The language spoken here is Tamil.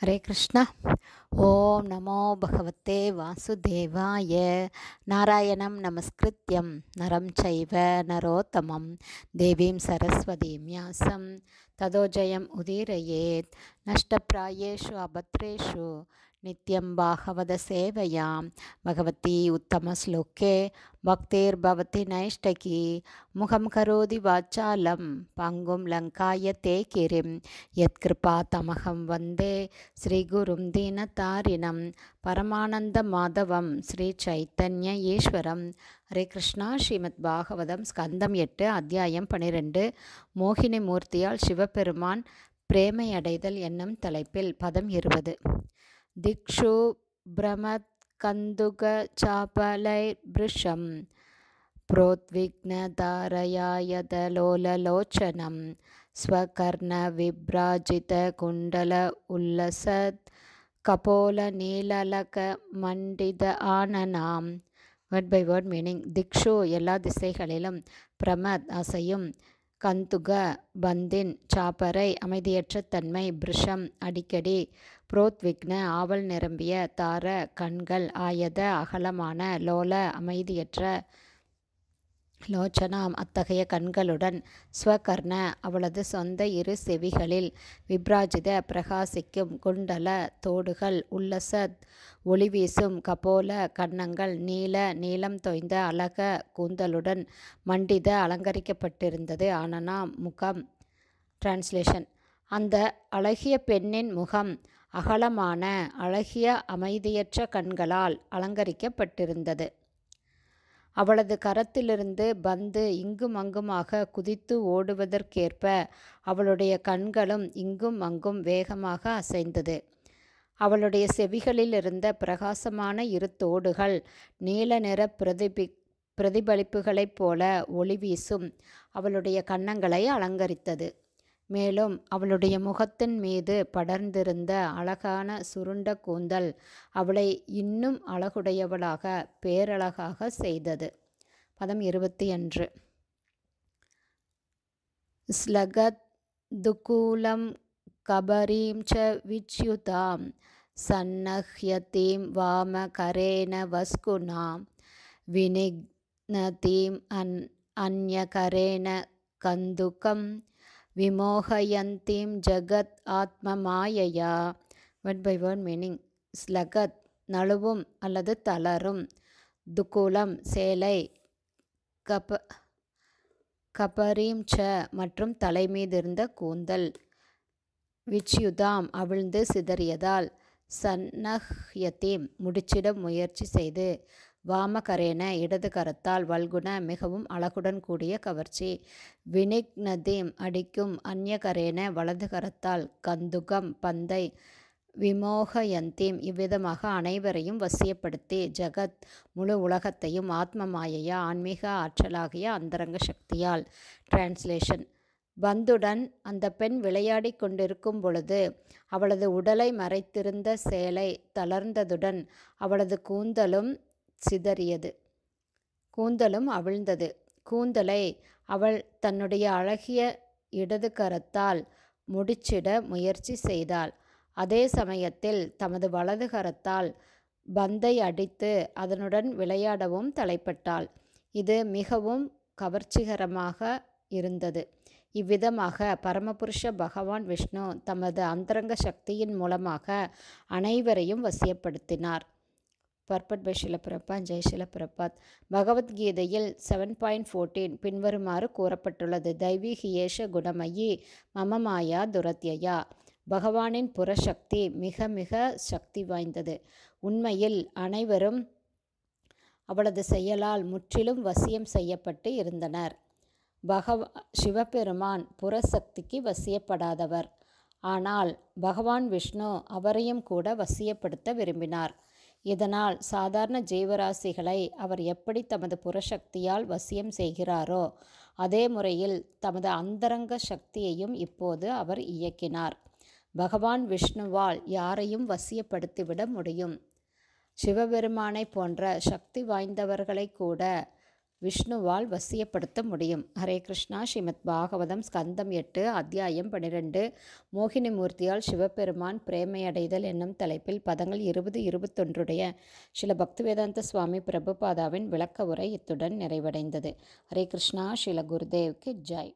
ஹரே கிருஷ்ணா. ஓம் நமோ பகவத்தே வாசுதேவாய. நாராயணம் நமஸ்கிருத்யம் நரம் சைவ நரோத்தமம் தேவீம் சரஸ்வதீம் வியாசம் ததோ ஜெயம் உதீரயேத். நஷ்டப்ராயேஷு அபத்ரேஷு நித்யம் பாகவத சேவையாம் பகவதி உத்தமஸ்லோகே பக்திர்பவதி நைஷ்டகி. முகம் கரோதி வாச்சாலம் பங்கும் லங்காய தே கிரிம் யத்கிருபா தமகம் வந்தே ஸ்ரீகுரும் தீனதாரிணம் பரமானந்த மாதவம் ஸ்ரீ சைத்தன்ய ஈஸ்வரம். ஹரே கிருஷ்ணா. ஸ்ரீமத் பாகவதம் ஸ்கந்தம் 8 அத்தியாயம் 12 மோகினி மூர்த்தியால் சிவபெருமான் பிரேமையடைதல் என்னும் தலைப்பில் பதம் 20. திக்ஷு பிரமத் கந்துக சாபலை பிருஷம் புரோத்விக்னதாரயாயதலோலலோச்சனம் ஸ்வகர்ண விப்ராஜித குண்டல உல்லசத் கபோல நீலலக மண்டித ஆனனாம். Word by word meaning. திக்ஷு எல்லா திசைகளிலும், பிரமத் அசையும், கந்துக பந்தின், சாப்பரை அமைதியற்ற தன்மை, பிருஷம் அடிக்கடி, புரோத்விக்ன ஆவல் நிரம்பிய, தார கண்கள், ஆயத அகலமான, லோல அமைதியற்ற, லோச்சனாம் அத்தகைய கண்களுடன், ஸ்வகர்ண அவளது சொந்த இரு செவிகளில், விப்ராஜித பிரகாசிக்கும், குண்டல தோடுகள், உல்லசத் ஒளிவீசும், கபோல கன்னங்கள், நீல நீலம் தோய்ந்த அழக கூந்தலுடன், மண்டித அலங்கரிக்கப்பட்டிருந்தது, ஆனனாம் முகம். டிரான்ஸ்லேஷன். அந்த அழகிய பெண்ணின் முகம் அகலமான அழகிய அமைதியற்ற கண்களால் அலங்கரிக்கப்பட்டிருந்தது. அவளது கரத்திலிருந்து பந்து இங்கும் அங்குமாக குதித்து ஓடுவதற்கேற்ப அவளுடைய கண்களும் இங்கும் அங்கும் வேகமாக அசைந்தது. அவளுடைய செவிகளில் இருந்த பிரகாசமான இரு தோடுகள் நீல நிற பிரதிபலிப்புகளைப் போல ஒளி வீசும் அவளுடைய கன்னங்களை அலங்கரித்தது. மேலும் அவளுடைய முகத்தின் மீது படர்ந்திருந்த அழகான சுருண்ட கூந்தல் அவளை இன்னும் அழகுடையவளாக, பேரழகாக செய்தது. பதம் 21. ஸ்லகத் துகூலம் கபரீம் ச விச்யுதாம் சன்னஹ்யதீம் வாம கரேன வஸ்குனாம் வினிக்னதீம் அன்யகரேன கந்துகம் விமோகயந்தீம் ஜகத் ஆத்ம மாயையா. Word by word meaning. ஸ்லகத் நழுவும் அல்லது தளரும், துகூலம் சேலை, கபரீம் ச மற்றும் தலைமீதிருந்த கூந்தல், விச்யுதாம் அவிழ்ந்து சிதறியதால், சன்னஹ்யதீம் முடிச்சிட முயற்சி செய்து, வாமகரேன இடது கரத்தால், வல்குண மிகவும் அழகுடன் கூடிய கவர்ச்சி, வினிக்னதீம் அடிக்கும், அந்யகரேன வலது கரத்தால், கந்துகம் பந்தை, விமோகயந்தீம் இவ்விதமாக அனைவரையும் வசியப்படுத்தி, ஜகத் முழு உலகத்தையும், ஆத்ம மாயையா ஆன்மீக ஆற்றலாகிய அந்தரங்க சக்தியால். டிரான்ஸ்லேஷன். பந்துடன் அந்த பெண் விளையாடி கொண்டிருக்கும் பொழுது அவளது உடலை மறைத்திருந்த சேலை தளர்ந்ததுடன் அவளது கூந்தலும் சிதறியது, கூந்தலும் அவிழ்ந்தது. கூந்தலை அவள் தன்னுடைய அழகிய இடது கரத்தால் முடிச்சிட முயற்சி செய்தாள். அதே சமயத்தில் தமது வலது கரத்தால் பந்தை அடித்து அதனுடன் விளையாடவும் தலைப்பட்டாள். இது மிகவும் கவர்ச்சிகரமாக இருந்தது. இவ்விதமாக பரமபுருஷ பகவான் விஷ்ணு தமது அந்தரங்க சக்தியின் மூலமாக அனைவரையும் வசியப்படுத்தினார். பர்பட் பை ஷில பிரபாத். ஜெய் ஷில பிரபாத். பகவத்கீதையில் 7.14 பின்வருமாறு கூறப்பட்டுள்ளது. தைவீகியேஷ குணமயி மம மாயா துரத்யயா. பகவானின் புறசக்தி மிக மிக சக்தி வாய்ந்தது. உண்மையில் அனைவரும் அவளது செயலால் முற்றிலும் வசியம் செய்யப்பட்டு இருந்தனர். சிவபெருமான் புறசக்திக்கு வசியப்படாதவர். ஆனால் பகவான் விஷ்ணு அவரையும் கூட வசியப்படுத்த விரும்பினார். இதனால் சாதாரண ஜீவராசிகளை அவர் எப்படி தமது புறசக்தியால் வசியம் செய்கிறாரோ அதே முறையில் தமது அந்தரங்க சக்தியையும் இப்போது அவர் இயக்கினார். பகவான் விஷ்ணுவால் யாரையும் வசியப்படுத்திவிட முடியும். சிவபெருமானை போன்ற சக்தி வாய்ந்தவர்களை கூட விஷ்ணுவால் வசியப்படுத்த முடியும். ஹரே கிருஷ்ணா. ஸ்ரீமத் பாகவதம் ஸ்கந்தம் 8 அத்தியாயம் 12 மோகினி மூர்த்தியால் சிவபெருமான் பிரேமையடைதல் என்னும் தலைப்பில் பதங்கள் 20-21 ஸ்ரீல பக்திவேதாந்த சுவாமி பிரபுபாதாவின் விளக்க உரை இத்துடன் நிறைவடைந்தது. ஹரே கிருஷ்ணா. ஸ்ரீல குருதேவ்க்கு ஜெய்.